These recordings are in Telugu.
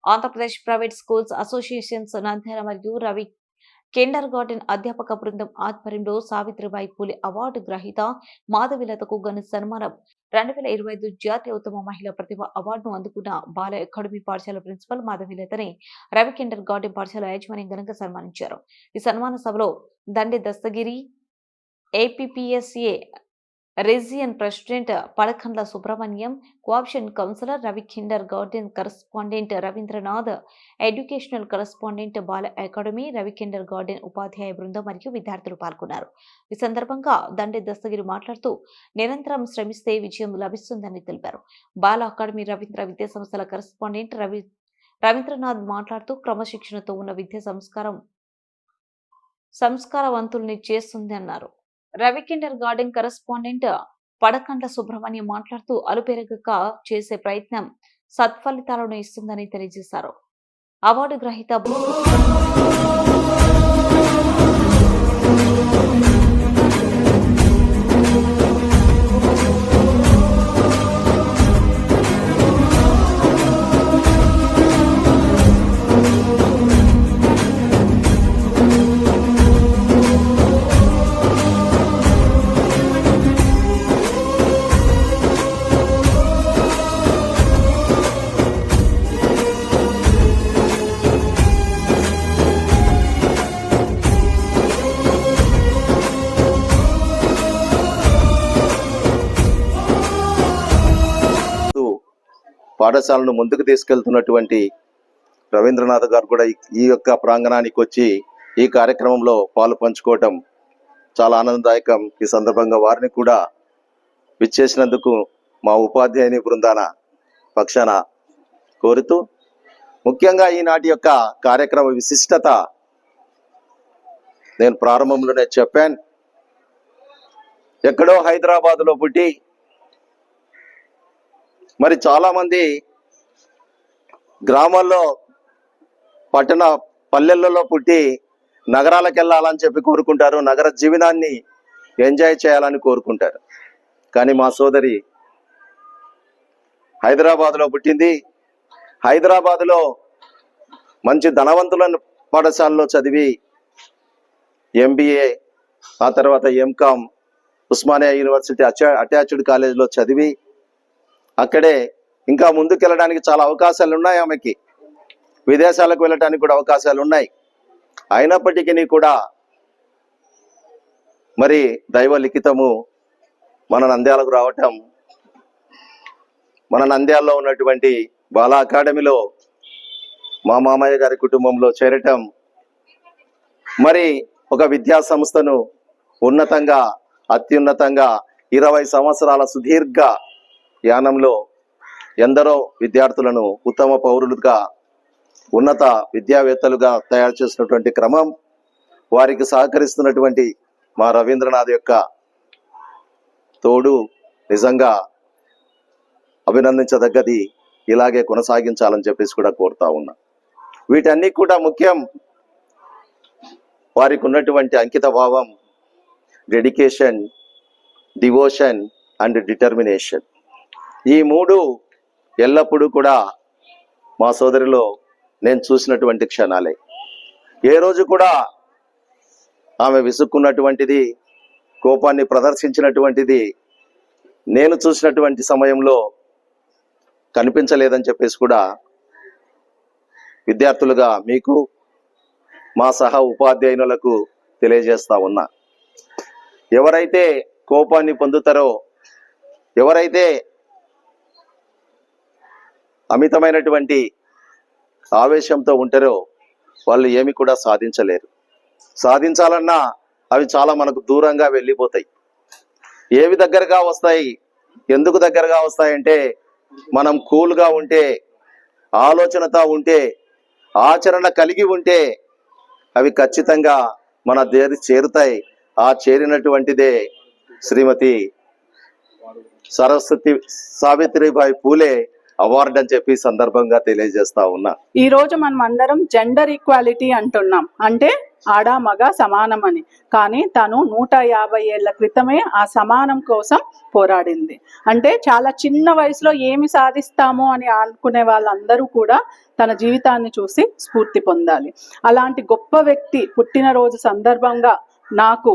Andhra Pradesh private schools associations Nandyal మరియు రవి కిండర్ గార్డెన్ అధ్యాపక బృందం ఆధ్వర్యంలో సావిత్రిబాయి పూలే అవార్డు గ్రహీత మాధవిలతకు ఘన సన్మానం 2025 జాతీయ ఉత్తమ మహిళా ప్రతిభ అవార్డును అందుకున్న బాల అకాడమీ పాఠశాల ప్రిన్సిపల్ మాధవిలతని రవి కిండర్ గార్డెన్ పాఠశాల యాజమాన్యం ఘనంగా సన్మానించారు. ఈ సన్మాన సభలో Dandi Dastagiri, APPSA region president Padakandla Subrahmanyam, cooption councillor Ravi kindergarten correspondent Ravindranath, educational correspondent Bala academy, Ravi kindergarten ఉపాధ్యాయ బృందం మరియు విద్యార్థులు పాల్గొన్నారు. ఈ సందర్భంగా దండి దస్తగిరి మాట్లాడుతూ నిరంతరం శ్రమిస్తే విజయం లభిస్తుందని తెలిపారు. బాల అకాడమీ రవీంద్ర విద్యా సంస్థల కరెస్పాండెంట్ రవీంద్రనాథ్ మాట్లాడుతూ క్రమశిక్షణతో ఉన్న విద్య సంస్కారవంతుల్ని చేస్తుంది అన్నారు. Ravi kindergarten correspondent Padakandla Subrahmanyam మాట్లాడుతూ అలుపెరగక చేసే ప్రయత్నం సత్ఫలితాలను ఇస్తుందని తెలియజేశారు. అవార్డు గ్రహీత పాఠశాలను ముందుకు తీసుకెళ్తున్నటువంటి రవీంద్రనాథ్ గారు కూడా ఈ యొక్క ప్రాంగణానికి వచ్చి ఈ కార్యక్రమంలో పాలు పంచుకోవటం చాలా ఆనందదాయకం. ఈ సందర్భంగా వారిని కూడా విచ్చేసినందుకు మా ఉపాధ్యాయుని బృందాన పక్షాన కోరుతూ, ముఖ్యంగా ఈనాటి యొక్క కార్యక్రమ విశిష్టత నేను ప్రారంభంలోనే చెప్పాను. ఎక్కడో హైదరాబాద్లో పుట్టి మరి చాలా మంది గ్రామాల్లో పల్లెలలో పుట్టి నగరాలకు వెళ్ళాలని చెప్పి కోరుకుంటారు, నగర జీవనాన్ని ఎంజాయ్ చేయాలని కోరుకుంటారు. కానీ మా సోదరి హైదరాబాద్లో పుట్టింది. హైదరాబాద్లో మంచి ధనవంతుల పాఠశాలలో చదివి ఎంబీఏ, ఆ తర్వాత ఎంకామ్ ఉస్మానియా యూనివర్సిటీ అటాచ్డ్ కాలేజ్లో చదివి అక్కడే ఇంకా ముందుకెళ్ళడానికి చాలా అవకాశాలు ఉన్నాయి. ఆమెకి విదేశాలకు వెళ్ళడానికి కూడా అవకాశాలు ఉన్నాయి. అయినప్పటికీ కూడా మరి దైవ లిఖితము మన నంద్యాలకు రావటం, మన నంద్యాలలో ఉన్నటువంటి బాల అకాడమీలో మా మామయ్య గారి కుటుంబంలో చేరటం, మరి ఒక విద్యా సంస్థను ఉన్నతంగా అత్యున్నతంగా 20 సంవత్సరాల సుదీర్ఘ యానంలో ఎందరో విద్యార్థులను ఉత్తమ పౌరులుగా ఉన్నత విద్యావేత్తలుగా తయారు చేసినటువంటి క్రమం, వారికి సహకరిస్తున్నటువంటి మా రవీంద్రనాథ్ యొక్క తోడు నిజంగా అభినందించదగ్గది. ఇలాగే కొనసాగించాలని చెప్పేసి కూడా కోరుతా ఉన్నా. వీటన్నీ కూడా ముఖ్యం వారికి ఉన్నటువంటి అంకిత భావం, డెడికేషన్, డివోషన్ అండ్ డిటర్మినేషన్. ఈ మూడు ఎల్లప్పుడూ కూడా మా సోదరిలో నేను చూసినటువంటి క్షణాలే. ఏ రోజు కూడా ఆమె విసుక్కున్నటువంటిది, కోపాన్ని ప్రదర్శించినటువంటిది నేను చూసినటువంటి సమయంలో కనిపించలేదని చెప్పేసి కూడా విద్యార్థులుగా మీకు, మా సహా ఉపాధ్యాయులకు తెలియజేస్తా ఉన్నా. ఎవరైతే కోపాన్ని పొందుతారో, ఎవరైతే అమితమైనటువంటి ఆవేశంతో ఉంటారో వాళ్ళు ఏమి కూడా సాధించలేరు. సాధించాలన్నా అవి చాలా మనకు దూరంగా వెళ్ళిపోతాయి. ఏవి దగ్గరగా వస్తాయి, ఎందుకు దగ్గరగా వస్తాయంటే మనం కూల్గా ఉంటే, ఆలోచనతో ఉంటే, ఆచరణ కలిగి ఉంటే అవి ఖచ్చితంగా మన దేరి చేరుతాయి. ఆ చేరినటువంటిదే శ్రీమతి సావిత్రిబాయి పూలే అవార్డు అని చెప్పి సందర్భంగా తెలియజేస్తా ఉన్నా. ఈ రోజు మనం అందరం జెండర్ ఈక్వాలిటీ అంటున్నాం. అంటే ఆడ మగ సమానమని. కానీ తను 150 ఏళ్ల క్రితమే ఆ సమానం కోసం పోరాడింది. అంటే చాలా చిన్న వయసులో ఏమి సాధిస్తామో అని అనుకునే వాళ్ళందరూ కూడా తన జీవితాన్ని చూసి స్ఫూర్తి పొందాలి. అలాంటి గొప్ప వ్యక్తి పుట్టినరోజు సందర్భంగా నాకు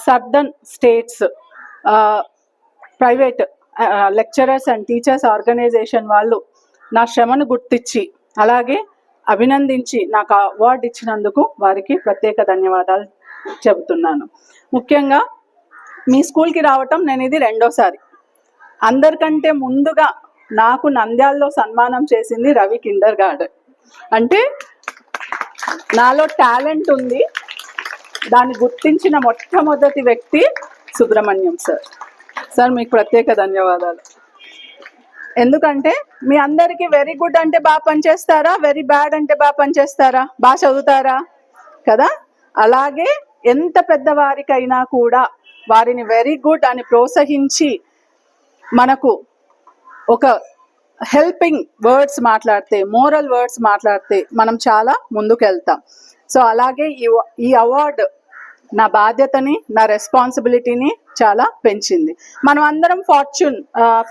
southern states private lecturers and teachers organisation వాళ్ళు నా శ్రమను గుర్తించి అలాగే అభినందించి నాకు అవార్డు ఇచ్చినందుకు వారికి ప్రత్యేక ధన్యవాదాలు చెబుతున్నాను. ముఖ్యంగా మీ స్కూల్కి రావటం నేను ఇది రెండోసారి. అందరికంటే ముందుగా నాకు నంద్యాలలో సన్మానం చేసింది రవి కిండర్ గార్డెన్. అంటే నాలో టాలెంట్ ఉంది, దాన్ని గుర్తించిన మొట్టమొదటి వ్యక్తి సుబ్రహ్మణ్యం సార్. సార్ మీకు ప్రత్యేక ధన్యవాదాలు. ఎందుకంటే మీ అందరికీ వెరీ గుడ్ అంటే బాగా పనిచేస్తారా, వెరీ బ్యాడ్ అంటే బాగా పనిచేస్తారా, బాగా చదువుతారా కదా? అలాగే ఎంత పెద్దవారికైనా కూడా వారిని వెరీ గుడ్ అని ప్రోత్సహించి మనకు ఒక హెల్పింగ్ వర్డ్స్ మాట్లాడితే, మోరల్ వర్డ్స్ మాట్లాడితే మనం చాలా ముందుకెళ్తాం. సో అలాగే ఈ అవార్డు నా బాధ్యతని, నా రెస్పాన్సిబిలిటీని చాలా పెంచింది. మనం అందరం ఫార్చ్యూన్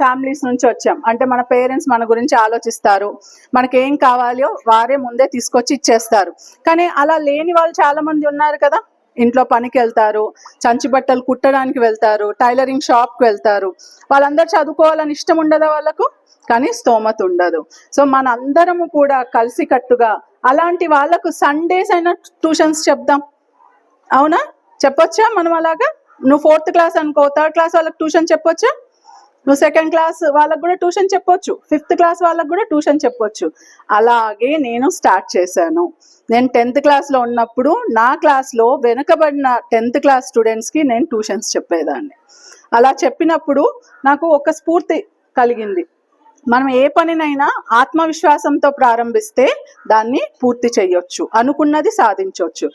ఫ్యామిలీస్ నుంచి వచ్చాం. అంటే మన పేరెంట్స్ మన గురించి ఆలోచిస్తారు, మనకి ఏం కావాలో వారే ముందే తీసుకొచ్చి ఇచ్చేస్తారు. కానీ అలా లేని వాళ్ళు చాలా మంది ఉన్నారు కదా. ఇంట్లో పనికి వెళ్తారు, చంచి బట్టలు కుట్టడానికి వెళ్తారు, టైలరింగ్ షాప్కి వెళ్తారు. వాళ్ళందరూ చదువుకోవాలని ఇష్టం ఉండదా వాళ్ళకు? కానీ స్తోమత ఉండదు. సో మన అందరము కూడా కలిసికట్టుగా అలాంటి వాళ్ళకు సండేస్ అయినా ట్యూషన్స్ చెప్దాం. అవునా? చెప్పొచ్చా మనం అలాగా? నువ్వు 4th క్లాస్ అనుకో, 3rd క్లాస్ వాళ్ళకి ట్యూషన్ చెప్పొచ్చా? నువ్వు 2nd క్లాస్ వాళ్ళకు కూడా ట్యూషన్ చెప్పొచ్చు, 5th క్లాస్ వాళ్ళకు కూడా ట్యూషన్ చెప్పొచ్చు. అలాగే నేను స్టార్ట్ చేశాను. నేను 10th క్లాస్లో ఉన్నప్పుడు నా క్లాస్లో వెనుకబడిన 10th క్లాస్ స్టూడెంట్స్కి నేను ట్యూషన్స్ చెప్పేదాన్ని. అలా చెప్పినప్పుడు నాకు ఒక స్ఫూర్తి కలిగింది. మనం ఏ పనినైనా ఆత్మవిశ్వాసంతో ప్రారంభిస్తే దాన్ని పూర్తి చేయొచ్చు, అనుకున్నది సాధించవచ్చు.